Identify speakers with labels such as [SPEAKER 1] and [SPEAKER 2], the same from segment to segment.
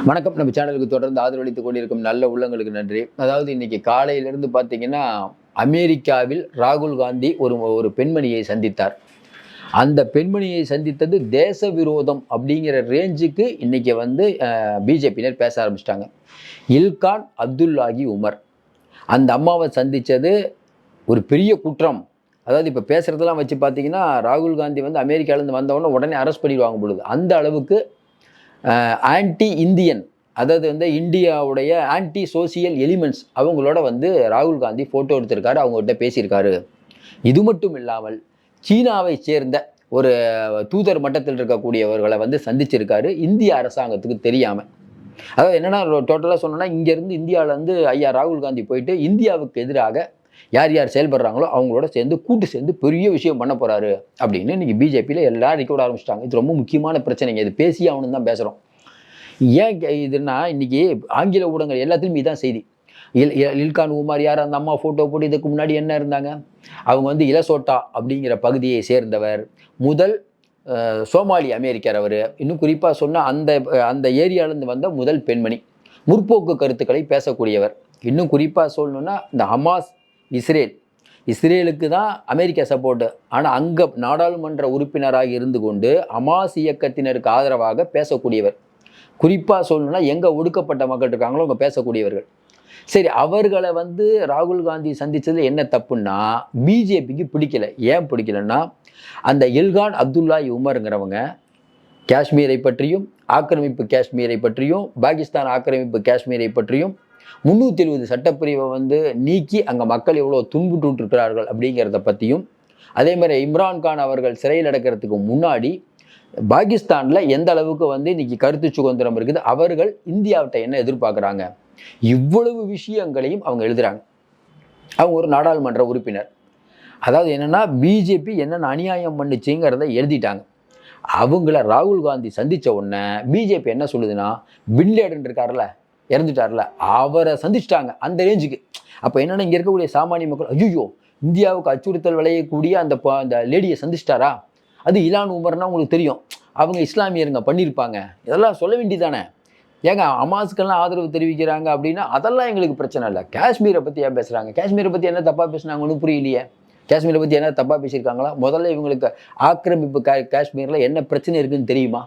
[SPEAKER 1] வணக்கம். நம்ம சேனலுக்கு தொடர்ந்து ஆதரவளித்துக் கொண்டிருக்கும் நல்ல உள்ளங்களுக்கு நன்றி. அதாவது இன்னைக்கு காலையிலிருந்து பார்த்தீங்கன்னா, அமெரிக்காவில் ராகுல் காந்தி ஒரு ஒரு பெண்மணியை சந்தித்தார். அந்த பெண்மணியை சந்தித்தது தேச விரோதம் அப்படிங்கிற ரேஞ்சுக்கு இன்னைக்கு வந்து பிஜேபியினர் பேச ஆரம்பிச்சிட்டாங்க. இல்கான் அப்துல்லாஹி உமர் அந்த அம்மாவை சந்திச்சது ஒரு பெரிய குற்றம். அதாவது இப்போ பேசுறதெல்லாம் வச்சு பார்த்தீங்கன்னா, ராகுல் காந்தி வந்து அமெரிக்காவிலேருந்து வந்தவொடனே உடனே அரெஸ்ட் பண்ணிடுவாங்க பொழுது. அந்த அளவுக்கு ஆன்டி இந்தியன், அதாவது வந்து இந்தியாவுடைய ஆன்டி சோசியல் எலிமெண்ட்ஸ் அவங்களோட வந்து ராகுல் காந்தி ஃபோட்டோ எடுத்திருக்காரு, அவங்ககிட்ட பேசியிருக்காரு. இது மட்டும் இல்லாமல் சீனாவை சேர்ந்த ஒரு தூதர் மட்டத்தில் இருக்கக்கூடியவர்களை வந்து சந்திச்சிருக்காரு, இந்திய அரசாங்கத்துக்கு தெரியாமல். அதாவது என்னென்னா, டோட்டலாக சொன்னோன்னா, இங்கேருந்து இந்தியாவிலேருந்து ஐயா ராகுல் காந்தி போயிட்டு இந்தியாவுக்கு எதிராக யார் யார் செயல்படுறாங்களோ அவங்களோட சேர்ந்து கூட்டு சேர்ந்து பெரிய விஷயம் பண்ண போகிறாரு அப்படின்னு இன்றைக்கி பிஜேபியில் எல்லாரும் ரிக்கோட ஆரம்பிச்சிட்டாங்க. இது ரொம்ப முக்கியமான பிரச்சனைங்க. இது பேசி அவனு தான் பேசுகிறோம். ஏன் இதுன்னா, இன்றைக்கி ஆங்கில ஊடகங்கள் எல்லாத்துலேயும் இதுதான் செய்தி. இல்கான் உமர் யார், அந்த அம்மா ஃபோட்டோ போட்டு இதுக்கு முன்னாடி என்ன இருந்தாங்க, அவங்க வந்து இலசோட்டா அப்படிங்கிற பகுதியை சேர்ந்தவர், முதல் சோமாலி அமெரிக்கர் அவர். இன்னும் குறிப்பாக சொன்னால் அந்த அந்த ஏரியாவிலேருந்து வந்த முதல் பெண்மணி, முற்போக்கு கருத்துக்களை பேசக்கூடியவர். இன்னும் குறிப்பாக சொல்லணுன்னா, இந்த ஹமாஸ் இஸ்ரேலுக்கு தான் அமெரிக்கா சப்போர்ட்டு. ஆனால் அங்கே நாடாளுமன்ற உறுப்பினராக இருந்து கொண்டு ஹமாஸ் இயக்கத்தினருக்கு ஆதரவாக பேசக்கூடியவர். குறிப்பாக சொல்லணுன்னா, எங்கே ஒடுக்கப்பட்ட மக்கள் இருக்காங்களோ அங்கே பேசக்கூடியவர்கள். சரி, அவர்களை வந்து ராகுல் காந்தி சந்தித்தது என்ன தப்புன்னா, பிஜேபிக்கு பிடிக்கல. ஏன் பிடிக்கலன்னா, அந்த இல்கான் அப்துல்லாஹி உமருங்கிறவங்க காஷ்மீரை பற்றியும், ஆக்கிரமிப்பு காஷ்மீரை பற்றியும், பாகிஸ்தான் ஆக்கிரமிப்பு காஷ்மீரை பற்றியும் 370 சட்டப்பிரிவை வந்து நீக்கி அங்கே மக்கள் எவ்வளோ துன்புற்றுருக்கிறார்கள் அப்படிங்கிறத பற்றியும், அதே மாதிரி இம்ரான்கான் அவர்கள் சிறையில் அடைக்கிறதுக்கு முன்னாடி பாகிஸ்தானில் எந்த அளவுக்கு வந்து இன்னைக்கு கருத்து சுதந்திரம் இருக்குது, அவர்கள் இந்தியாவிட்ட என்ன எதிர்பார்க்குறாங்க, இவ்வளவு விஷயங்களையும் அவங்க எழுதுகிறாங்க. அவங்க ஒரு நாடாளுமன்ற உறுப்பினர். அதாவது என்னென்னா, பிஜேபி என்னென்ன அநியாயம் பண்ணுச்சுங்கிறத எழுதிட்டாங்க. அவங்கள ராகுல் காந்தி சந்தித்த உடனே பிஜேபி என்ன சொல்லுதுன்னா, பின்லேடன் இருக்கார்ல, இறந்துட்டார்ல, அவரை சந்திச்சிட்டாங்க அந்த ரேஞ்சுக்கு. அப்போ என்னென்னா, இங்கே இருக்கக்கூடிய சாமானிய மக்கள், ஐயோ இந்தியாவுக்கு அச்சுறுத்தல் விளையக்கூடிய அந்த லேடியை சந்திச்சிட்டாரா, அது இலான் உமர்னா உங்களுக்கு தெரியும், அவங்க இஸ்லாமியருங்க பண்ணியிருப்பாங்க, இதெல்லாம் சொல்ல வேண்டியதானே. ஏங்க ஹமாஸுக்கெல்லாம் ஆதரவு தெரிவிக்கிறாங்க அப்படின்னா அதெல்லாம் எங்களுக்கு பிரச்சனை இல்லை. காஷ்மீரை பற்றி ஏன் பேசுகிறாங்க? காஷ்மீரை பற்றி என்ன தப்பாக பேசுனாங்கன்னு புரியலையே. காஷ்மீரை பற்றி என்ன தப்பாக பேசியிருக்காங்களா? முதல்ல இவங்களுக்கு ஆக்கிரமிப்பு காஷ்மீரில் என்ன பிரச்சனை இருக்குதுன்னு தெரியுமா?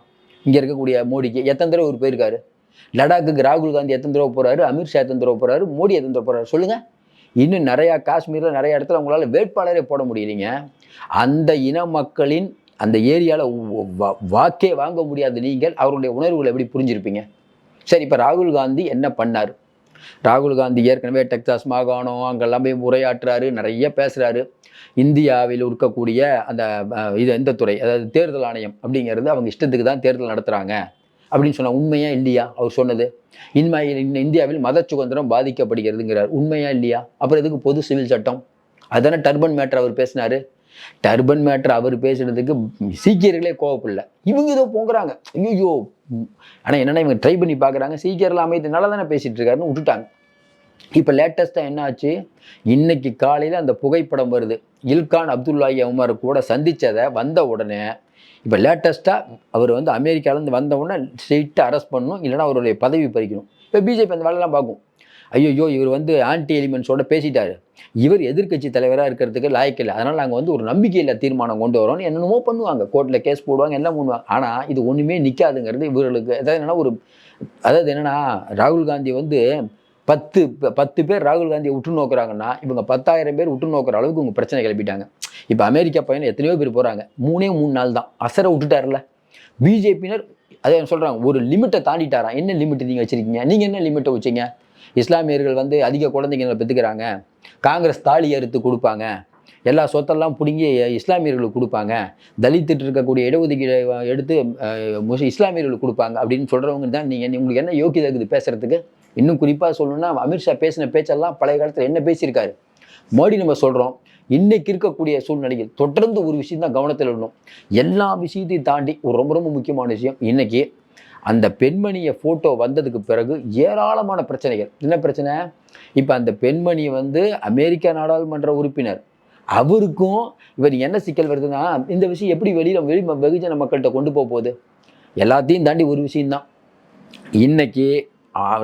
[SPEAKER 1] இங்கே இருக்கக்கூடிய மோடிக்கு எத்தனை தடவை ஒரு போயிருக்காரு? லடாக்குக்கு ராகுல் காந்தி எத்தனை தடவை போகிறாரு? அமித்ஷா எத்தனை தடவை போகிறாரு? மோடி எத்தனை தடவை போகிறாரு? சொல்லுங்கள். இன்னும் நிறையா காஷ்மீரில் நிறைய இடத்துல அவங்களால வேட்பாளரே போட முடியலைங்க. அந்த இன மக்களின் அந்த ஏரியாவில் வாக்கே வாங்க முடியாத நீங்கள் அவருடைய உணர்வுகளை எப்படி புரிஞ்சிருப்பீங்க? சரி, இப்போ ராகுல் காந்தி என்ன பண்ணார்? ராகுல் காந்தி ஏற்கனவே டெக்சாஸ் மாகாணம் அங்கெல்லாம் போய் உரையாற்றுறாரு, நிறைய பேசுகிறாரு. இந்தியாவில் இருக்கக்கூடிய அந்த எந்த துறை, அதாவது தேர்தல் ஆணையம் அப்படிங்கிறது அவங்க இஷ்டத்துக்கு தான் தேர்தல் நடத்துகிறாங்க அப்படின்னு சொன்னால் உண்மையா இல்லையா? அவர் சொன்னது இந்தியாவில் மத சுதந்திரம் பாதிக்கப்படுகிறதுங்கிறார். உண்மையா இல்லையா? அப்புறம் எதுக்கு பொது சிவில் சட்டம்? அதானே டர்பன் மேட்டர் அவர் பேசினார். டர்பன் மேட்டர் அவர் பேசுறதுக்கு சீக்கியர்களே கோவப்படல, இவங்க ஏதோ போங்கிறாங்க. ஐயோ, ஆனால் என்னென்னா இவங்க ட்ரை பண்ணி பார்க்குறாங்க, சீக்கியர்கள் அமைத்து நல்லா தானே பேசிகிட்டு இருக்காருன்னு விட்டுட்டாங்க. இப்போ லேட்டஸ்ட்டாக என்ன ஆச்சு, இன்னைக்கு காலையில் அந்த புகைப்படம் வருது, இல்கான் அப்துல்லாஹி உமர் கூட சந்தித்ததை வந்த உடனே இப்போ லேட்டஸ்ட்டாக அவர் வந்து அமெரிக்காவிலேருந்து வந்த உடனே ஸ்ட்ரெயிட்டாக அரெஸ்ட் பண்ணணும், இல்லைனா அவருடைய பதவி பறிக்கணும். இப்போ பிஜேபி அந்த வேலைலாம் பார்க்கும். ஐயோ இவர் வந்து ஆன்டி எலிமெண்ட்ஸோட பேசிட்டார், இவர் எதிர்கட்சி தலைவராக இருக்கிறதுக்கு லாய்க்கில்லை, அதனால் நாங்கள் வந்து ஒரு நம்பிக்கையில் தீர்மானம் கொண்டு வரோன்னு என்னென்னமோ பண்ணுவாங்க, கோர்ட்டில் கேஸ் போடுவாங்க, எல்லாம் பண்ணுவாங்க. ஆனால் இது ஒன்றுமே நிற்காதுங்கிறது இவர்களுக்கு. அதாவது என்னென்னா ராகுல் காந்தி வந்து 10 பேர் ராகுல் காந்தியை உற்று நோக்குறாங்கன்னா இவங்க 10,000 பேர் உற்று நோக்கிற அளவுக்கு உங்கள் பிரச்சனை கிளப்பிட்டாங்க. இப்போ அமெரிக்கா பயணம் எத்தனையோ பேர் போகிறாங்க, 3 நாள் தான் அசரை விட்டுட்டார்ல பிஜேபியினர். அதே சொல்கிறாங்க, ஒரு லிமிட்டை தாண்டிட்டாராம். என்ன லிமிட் நீங்கள் வச்சுருக்கீங்க? நீங்கள் என்ன லிமிட்டை வச்சிங்க? இஸ்லாமியர்கள் வந்து அதிக குழந்தைங்களை பெற்றுக்கிறாங்க, காங்கிரஸ் தாலி அறுத்து கொடுப்பாங்க, எல்லா சொத்தெல்லாம் பிடுங்கி இஸ்லாமியர்களுக்கு கொடுப்பாங்க, தலித்துட்டு இருக்கக்கூடிய இடஒதுக்கீடு எடுத்து இஸ்லாமியர்களுக்கு கொடுப்பாங்க அப்படின்னு சொல்கிறவங்க தான் நீங்கள். உங்களுக்கு என்ன யோக்கியதை இருக்குது பேசுகிறதுக்கு? இன்னும் குறிப்பாக சொல்லணும்னா, அமித்ஷா பேசின பேச்செல்லாம் பழைய காலத்தில் என்ன பேசியிருக்காரு? மோடி நம்ம சொல்கிறோம். இன்றைக்கி இருக்கக்கூடிய சூழ்நிலையில் தொடர்ந்து ஒரு விஷயம் தான் கவனத்தில் விடணும். எல்லா விஷயத்தையும் தாண்டி ஒரு ரொம்ப ரொம்ப முக்கியமான விஷயம், இன்றைக்கி அந்த பெண்மணியை ஃபோட்டோ வந்ததுக்கு பிறகு ஏராளமான பிரச்சனைகள். என்ன பிரச்சனை? இப்போ அந்த பெண்மணி வந்து அமெரிக்கா நாடாளுமன்ற உறுப்பினர், அவருக்கும் இவர் என்ன சிக்கல் வருதுன்னா, இந்த விஷயம் எப்படி வெகுஜன மக்கள்கிட்ட கொண்டு போகுது? எல்லாத்தையும் தாண்டி ஒரு விஷயம்தான், இன்னைக்கு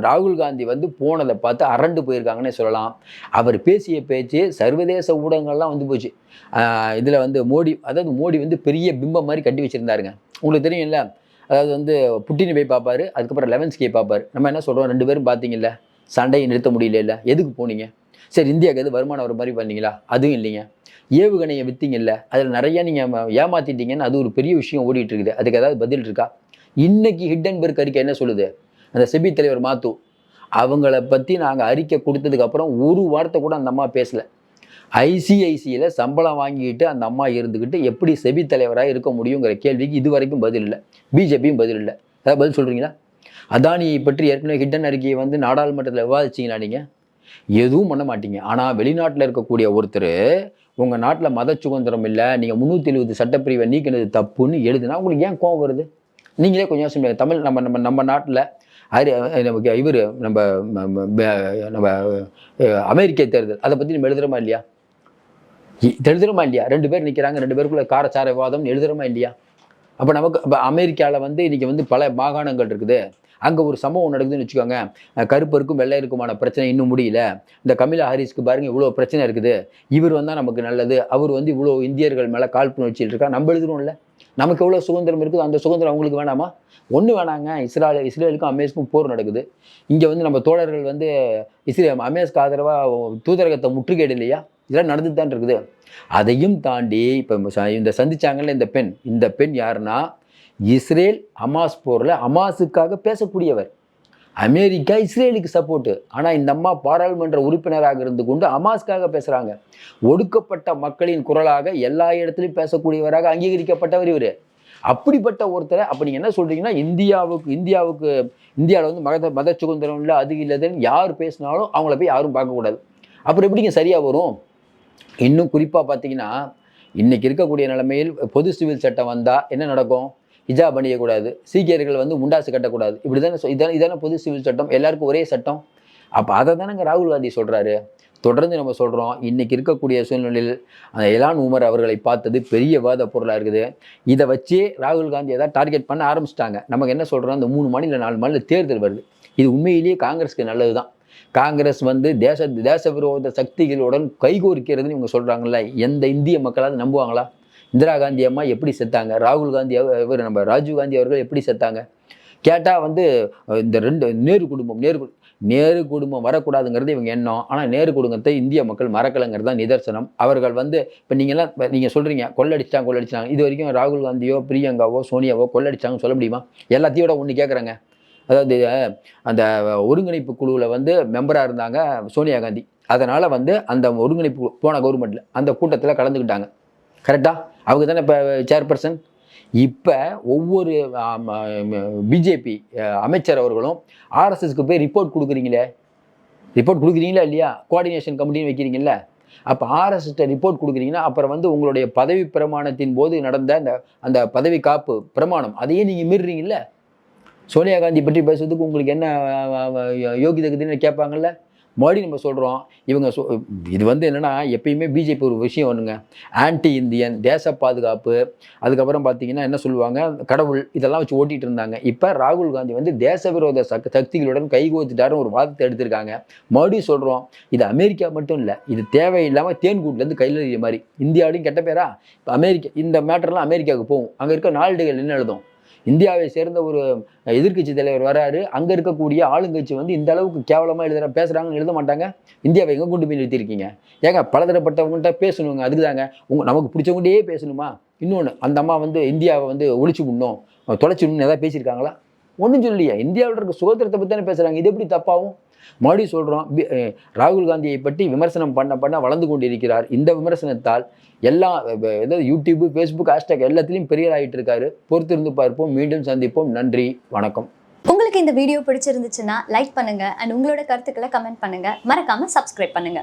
[SPEAKER 1] ராகுல் காந்தி வந்து போனதை பார்த்து அரண்டு போயிருக்காங்கன்னே சொல்லலாம். அவர் பேசிய பேச்சு சர்வதேச ஊடகங்கள்லாம் வந்து போச்சு. இதில் வந்து மோடி வந்து பெரிய பிம்பம் மாதிரி கட்டி வச்சுருந்தாருங்க. உங்களுக்கு தெரியும்ல, அதாவது வந்து புட்டினை போய் பார்ப்பாரு, அதுக்கப்புறம் லெவன்ஸ்கியை பார்ப்பாரு. நம்ம என்ன சொல்கிறோம், 2 பேரும் பார்த்தீங்கல்ல, சண்டையை நிறுத்த முடியல, எதுக்கு போனீங்க? சரி, இந்தியாவுக்கு எது வருமானம் வர மாதிரி பண்ணீங்களா? அதுவும் இல்லைங்க. ஏவுகணையை விற்றீங்கல்ல, அதில் நிறையா நீங்கள் ஏமாற்றிட்டீங்கன்னு அது ஒரு பெரிய விஷயம் ஓடிட்டு இருக்குது. அதுக்கு ஏதாவது பதில் இருக்கா? இன்னைக்கு ஹிண்டன்பர்க் அறிக்கை என்ன சொல்லுது? அந்த செபி தலைவர் மாத்து அவங்கள பற்றி நாங்கள் அறிக்கை கொடுத்ததுக்கப்புறம் ஒரு வார்த்தை கூட அந்த அம்மா பேசலை. ஐசிஐசியில் சம்பளம் வாங்கிக்கிட்டு அந்த அம்மா இருந்துக்கிட்டு எப்படி செபி தலைவராக இருக்க முடியுங்கிற கேள்விக்கு இது வரைக்கும் பதில் இல்லை. பிஜேபியும் பதில் இல்லை. அதாவது பதில் சொல்கிறீங்களா? அதானியை பற்றி ஏற்கனவே ஹிடன் அறிக்கையை வந்து நாடாளுமன்றத்தில் விவாதிச்சிங்களா? நீங்கள் எதுவும் பண்ண மாட்டீங்க. ஆனால் வெளிநாட்டில் இருக்கக்கூடிய ஒருத்தர் உங்கள் நாட்டில் மத சுதந்திரம் இல்லை, நீங்கள் 370 சட்டப்பிரிவை நீக்கினது தப்புன்னு எழுதுனா உங்களுக்கு ஏன் கோவம் வருது? நீங்களே கொஞ்சம் யோசிச்சு தமிழ் நம்ம நாட்டில் நமக்கு இவர் நம்ம அமெரிக்க தேர்தல் அதை பற்றி நம்ம எழுதுறோமா இல்லையா? எழுதுறோமா இல்லையா? 2 பேர் நிற்கிறாங்க, 2 பேருக்குள்ள காரச்சார விவாதம் எழுதுறோமா இல்லையா? அப்போ நமக்கு அமெரிக்காவில் வந்து இன்றைக்கி வந்து பல மாகாணங்கள் இருக்குது. அங்கே ஒரு சம்பவம் நடக்குதுன்னு வச்சுக்கோங்க. கருப்பருக்கும் வெள்ளையருக்குமான பிரச்சனை இன்னும் முடியல. இந்த கமிலா ஹாரிஸ்க்கு பாருங்கள் இவ்வளோ பிரச்சனை இருக்குது. இவர் வந்தால் நமக்கு நல்லது, அவர் வந்து இவ்வளோ இந்தியர்கள் மேலே காழ்ப்புணர்ச்சியில் இருக்கா. நம்ம எழுதுறோம்ல, நமக்கு எவ்வளோ சுதந்திரம் இருக்குது, அந்த சுதந்திரம் அவங்களுக்கு வேணாமா? ஒன்றும் வேணாங்க. இஸ்ரேலுக்கும் அமேஸ்க்கும் போர் நடக்குது. இங்கே வந்து நம்ம தோழர்கள் வந்து அமேஸ்க்கு ஆதரவாக தூதரகத்தை முற்றுகையிட இல்லையா? இதெல்லாம் நடந்துட்டு தான் இருக்குது. அதையும் தாண்டி இப்போ இந்த சந்திச்சாங்கல்ல இந்த பெண் யாருன்னா, இஸ்ரேல் ஹமாஸ் போரில் ஹமாஸுக்காக பேசக்கூடியவர். அமெரிக்கா இஸ்ரேலுக்கு சப்போர்ட்டு. ஆனால் இந்த அம்மா பாராளுமன்ற உறுப்பினராக இருந்து கொண்டு ஹமாஸ்க்காக பேசுகிறாங்க. ஒடுக்கப்பட்ட மக்களின் குரலாக எல்லா இடத்துலையும் பேசக்கூடியவராக அங்கீகரிக்கப்பட்டவர் இவர். அப்படிப்பட்ட ஒருத்தரை அப்போ நீங்கள் என்ன சொல்கிறீங்கன்னா, இந்தியாவில் வந்து மத சுதந்திரம் இல்லை, அது இல்லைன்னு யார் பேசினாலும் அவங்கள போய் யாரும் பார்க்கக்கூடாது. அப்புறம் எப்படிங்க சரியாக வரும்? இன்னும் குறிப்பாக பார்த்தீங்கன்னா, இன்றைக்கி இருக்கக்கூடிய நிலைமையில் பொது சிவில் சட்டம் வந்தால் என்ன நடக்கும்? ஹிஜாப் அணியக்கூடாது, சீக்கியர்கள் வந்து முண்டாசு கட்டக்கூடாது, இப்படி தானே இதான பொது சிவில் சட்டம், எல்லாருக்கும் ஒரே சட்டம். அப்போ அதை தானேங்க ராகுல் காந்தி சொல்கிறாரு. தொடர்ந்து நம்ம சொல்கிறோம், இன்றைக்கி இருக்கக்கூடிய சூழ்நிலையில் அந்த எலான் உமர் அவர்களை பார்த்தது பெரிய விவாத பொருளாக இருக்குது. இதை வச்சு ராகுல் காந்தி ஏதாவது டார்கெட் பண்ண ஆரம்பிச்சிட்டாங்க. நமக்கு என்ன சொல்கிறோம், இந்த 3 மாநில 4 மாநில தேர்தல் வருது. இது உண்மையிலேயே காங்கிரஸுக்கு நல்லது தான். காங்கிரஸ் வந்து தேச விரோத சக்திகளுடன் கைகோர்க்கிறதுன்னு இவங்க சொல்கிறாங்கல்ல, எந்த இந்திய மக்களாவது நம்புவாங்களா? இந்திரா காந்தி அம்மா எப்படி செத்தாங்க, ராகுல் காந்தி நம்ம ராஜீவ் காந்தி அவர்கள் எப்படி செத்தாங்க கேட்டால் வந்து இந்த 2 நேரு குடும்பம் வரக்கூடாதுங்கிறது இவங்க எண்ணம். ஆனால் நேரு குடும்பத்தை இந்திய மக்கள் மறக்கலைங்கிறது தான் நிதர்சனம். அவர்கள் வந்து இப்போ நீங்கள் சொல்கிறீங்க கொள்ளடிச்சாங்க. இது வரைக்கும் ராகுல் காந்தியோ பிரியங்காவோ சோனியாவோ கொள்ளடிச்சாங்கன்னு சொல்ல முடியுமா? எல்லாத்தையோட ஒன்று கேட்குறாங்க. அதாவது அந்த ஒருங்கிணைப்பு குழுவில் வந்து மெம்பராக இருந்தாங்க சோனியா காந்தி. அதனால் வந்து அந்த ஒருங்கிணைப்பு போன கவர்மெண்ட்டில் அந்த கூட்டத்தில் கலந்துக்கிட்டாங்க. கரெக்டாக? அவங்க தானே இப்போ சேர்பர்சன். இப்போ ஒவ்வொரு பிஜேபி அமைச்சர் அவர்களும் ஆர்எஸ்எஸ்க்கு போய் ரிப்போர்ட் கொடுக்குறீங்களா இல்லையா? கோஆர்டினேஷன் கமிட்டின்னு வைக்கிறீங்களா? அப்போ ஆர்எஸ்எஸ்ட்ட ரிப்போர்ட் கொடுக்குறீங்கன்னா அப்புறம் வந்து உங்களுடைய பதவி பிரமாணத்தின் போது நடந்த அந்த பதவி காப்பு பிரமாணம் அதையே நீங்கள் மீறுறீங்கல்ல. சோனியா காந்தி பற்றி பேசுறதுக்கு உங்களுக்கு என்ன யோகிதை இருக்குதுன்னு கேட்பாங்கல்ல. மறுபடியும் நம்ம சொல்கிறோம், இவங்க இது வந்து என்னென்னா, எப்பயுமே பிஜேபி ஒரு விஷயம் ஒன்றுங்க, ஆன்டி இந்தியன், தேச பாதுகாப்பு, அதுக்கப்புறம் பார்த்தீங்கன்னா என்ன சொல்லுவாங்க, கடவுள், இதெல்லாம் வச்சு ஓட்டிகிட்டு இருந்தாங்க. இப்போ ராகுல் காந்தி வந்து தேச விரோத சக்திகளுடன் கைகோத்துட்டாருன்னு ஒரு வாதத்தை எடுத்திருக்காங்க. மறுபடியும் சொல்கிறோம், இது அமெரிக்கா மட்டும் இல்லை, இது தேவையில்லாமல் தேன்கூட்டிலேருந்து கையில் மாதிரி. இந்தியாவிலையும் கெட்ட பேரா? இப்போ இந்த மேட்டர்லாம் அமெரிக்காவுக்கு போகும். அங்கே இருக்க நாளிதழ்கள் என்ன எழுதும்? இந்தியாவை சேர்ந்த ஒரு எதிர்கட்சி தலைவர் வராரு, அங்கே இருக்கக்கூடிய ஆளுங்கட்சி வந்து இந்த அளவுக்கு கேவலமாக பேசுகிறாங்கன்னு எழுத மாட்டாங்க. இந்தியாவை எங்கே கொண்டு போய் நிறுத்திருக்கீங்க? ஏங்க பலதரப்பட்டவங்கள்ட்ட பேசணுங்க. அதுக்கு தாங்க நமக்கு பிடிச்சவங்கள்டே பேசணுமா? இன்னொன்று, அந்த அம்மா வந்து இந்தியாவை வந்து ஒழிச்சு விடணும், தொலைச்சிடணும்னு எதாவது பேசியிருக்காங்களா? ஒன்றும் சொல்லலையா? இந்தியாவில் இருக்க சுதந்திரத்தை பற்றி தானே பேசுகிறாங்க. இது எப்படி தப்பாகும்? மறுபடியும் சொல்கிறோம், ராகுல் காந்தியை பற்றி விமர்சனம் பண்ண வளர்ந்து கொண்டு இருக்கிறார். இந்த விமர்சனத்தால் எல்லாம் ஏதாவது யூடியூப், ஃபேஸ்புக், ஹேஷ்டாக் எல்லாத்துலேயும் பெரிய ஆகிட்டு இருக்காரு. பொறுத்திருந்து பார்ப்போம். மீண்டும் சந்திப்போம். நன்றி, வணக்கம்.
[SPEAKER 2] உங்களுக்கு இந்த வீடியோ பிடிச்சிருந்துச்சுன்னா லைக் பண்ணுங்க அண்ட் உங்களோட கருத்துக்களை கமெண்ட் பண்ணுங்க. மறக்காம சப்ஸ்கிரைப் பண்ணுங்க.